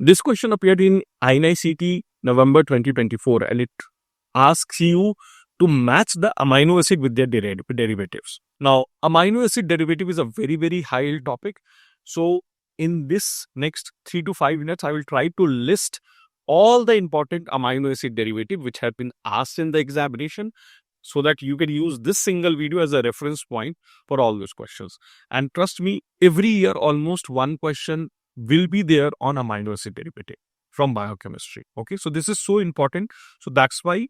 This question appeared in INI-CET November 2024 and it asks you to match the amino acid with their derivatives. Now, amino acid derivative is a very high yield topic. So, in this next 3 to 5 minutes, I will try to list all the important amino acid derivative which have been asked in the examination so that you can use this single video as a reference point for all those questions. And trust me, every year almost one question will be there on amino acid derivative from biochemistry. Okay, so this is so important. So that's why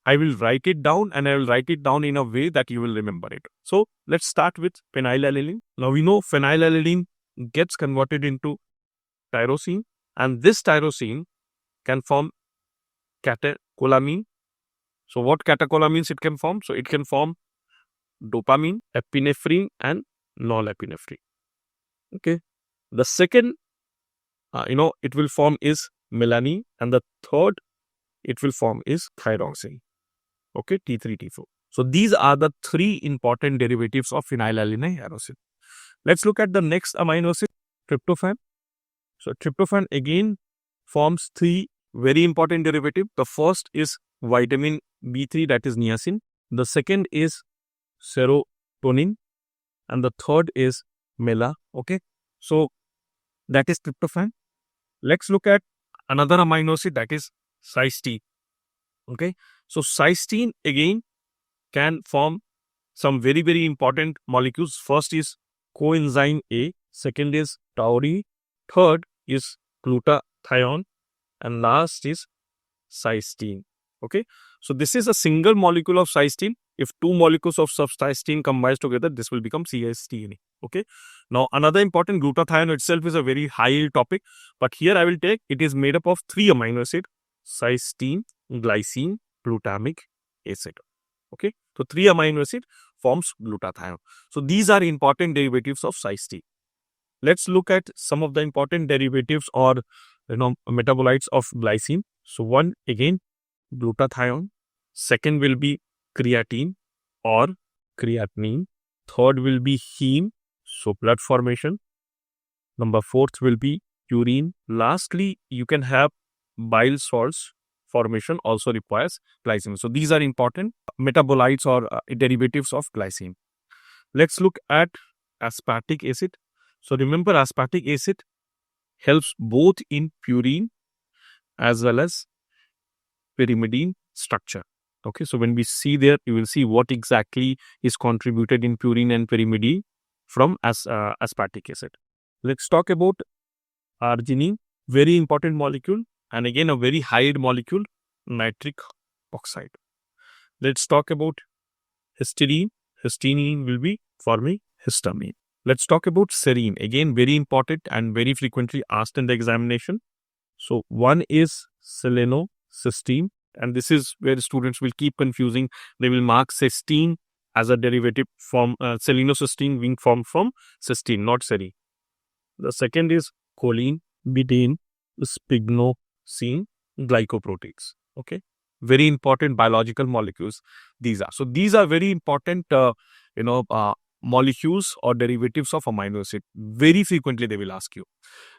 I will write it down and I will write it down in a way that you will remember it. So let's start with phenylalanine. Now we know phenylalanine gets converted into tyrosine and this tyrosine can form catecholamine. So what catecholamines it can form? So it can form dopamine, epinephrine and norepinephrine. Okay. The second, it will form is melanin and the third it will form is thyroxine. Okay, T3, T4. So these are the three important derivatives of phenylalanine acid. Let's look at the next amino acid, tryptophan. So tryptophan again forms three very important derivatives. The first is vitamin B3, that is niacin. The second is serotonin and the third is mela. Okay, so that is tryptophan. Let's look at another amino acid, that is cysteine. Okay, so cysteine again can form some very important molecules. First is coenzyme A, second is taurine, third is glutathione and last is cysteine. Okay, so this is a single molecule of cysteine. If two molecules of cysteine combines together, this will become cysteine. Okay, now another important, glutathione itself is a very high yield topic, but here I will take, it is made up of three amino acids, cysteine, glycine, glutamic acid. Okay, so three amino acid forms glutathione. So these are important derivatives of cysteine. Let's look at some of the important derivatives or metabolites of glycine. So one again glutathione, second will be creatine or creatinine, third will be heme, so blood formation, number fourth will be urine. Lastly, you can have bile salts formation also requires glycine. So these are important metabolites or derivatives of glycine. Let's look at aspartic acid. So remember, aspartic acid helps both in purine as well as pyrimidine structure. Okay, so when we see there, you will see what exactly is contributed in purine and pyrimidine from aspartic acid. Let's talk about arginine, very important molecule and again a very high molecule, nitric oxide. Let's talk about histidine. Histidine will be forming histamine. Let's talk about serine, again very important and very frequently asked in the examination. So one is selenocysteine, and this is where students will keep confusing. They will mark cysteine as a derivative from selenocysteine being formed from cysteine, not serine. The second is choline, betaine, sphingosine, glycoproteins. Okay, very important biological molecules these are. So these are very important molecules or derivatives of amino acid. Very frequently they will ask you.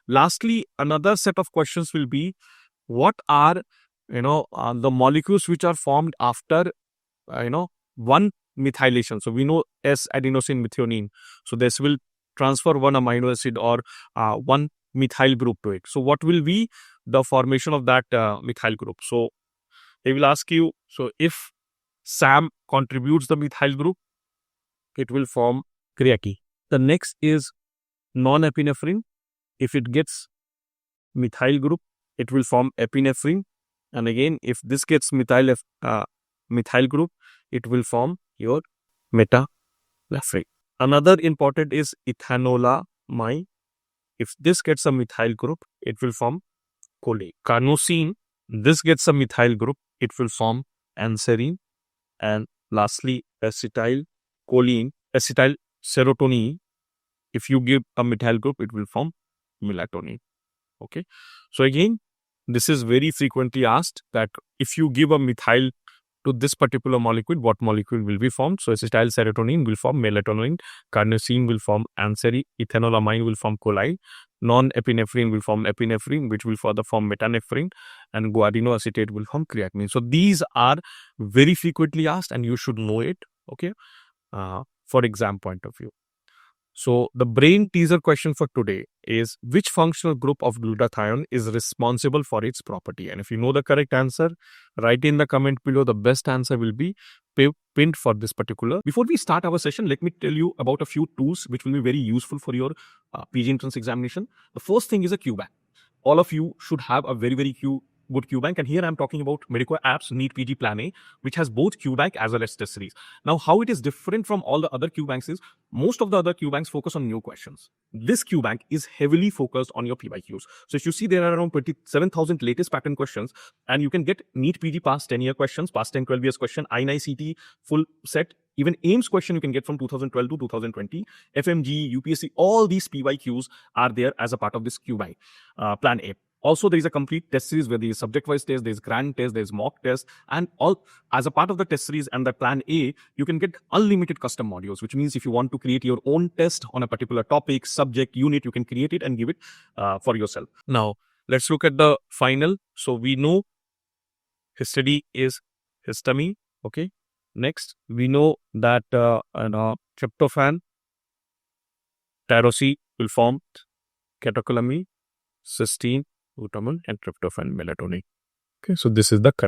Lastly, another set of questions will be, what are the molecules which are formed after one methylation. So we know S-adenosine methionine. So this will transfer one amino acid or one methyl group to it. So what will be the formation of that methyl group? So they will ask you, so if SAM contributes the methyl group, it will form creatine. The next is non-epinephrine. If it gets methyl group, it will form epinephrine. And again, if this gets methyl group, it will form your metapnephrine. Another important is ethanolamine. If this gets a methyl group, it will form choline. Carnosine, this gets a methyl group, it will form anserine. And lastly, acetylcholine, acetylserotonin, if you give a methyl group, it will form melatonin. Okay. So again, this is very frequently asked, that if you give a methyl to this particular molecule, what molecule will be formed? So acetylserotonin will form melatonin, carnosine will form anserine, ethanolamine will form choline, non-epinephrine will form epinephrine, which will further form metanephrine, and guanidinoacetate will form creatinine. So these are very frequently asked, and you should know it, okay, for exam point of view. So the brain teaser question for today is, which functional group of glutathione is responsible for its property? And if you know the correct answer, write in the comment below. The best answer will be pinned for this particular. Before we start our session, let me tell you about a few tools which will be very useful for your PG entrance examination. The first thing is a Q bank. All of you should have a very good Q bank, and here I'm talking about Medico Apps NEET PG Plan A, which has both Q bank as well as test series. Now, how it is different from all the other Q banks is, most of the other Q banks focus on new questions. This Q bank is heavily focused on your PYQs. So if you see, there are around 27,000 latest pattern questions, and you can get NEET PG past 10-year questions, past 10, 12 years question, INI-CET full set, even AIMS question you can get from 2012 to 2020, FMGE, UPSC, all these PYQs are there as a part of this Q bank Plan A. Also, there is a complete test series where there is subject-wise test, there is grand test, there is mock test, and all as a part of the test series and the Plan A, you can get unlimited custom modules, which means if you want to create your own test on a particular topic, subject, unit, you can create it and give it for yourself. Now, let's look at the final. So we know histidine is histamine, okay. Next, we know that tryptophan, tyrosine will form catecholamine, cysteine Glutathione, and tryptophan melatonin. Okay, so this is the correct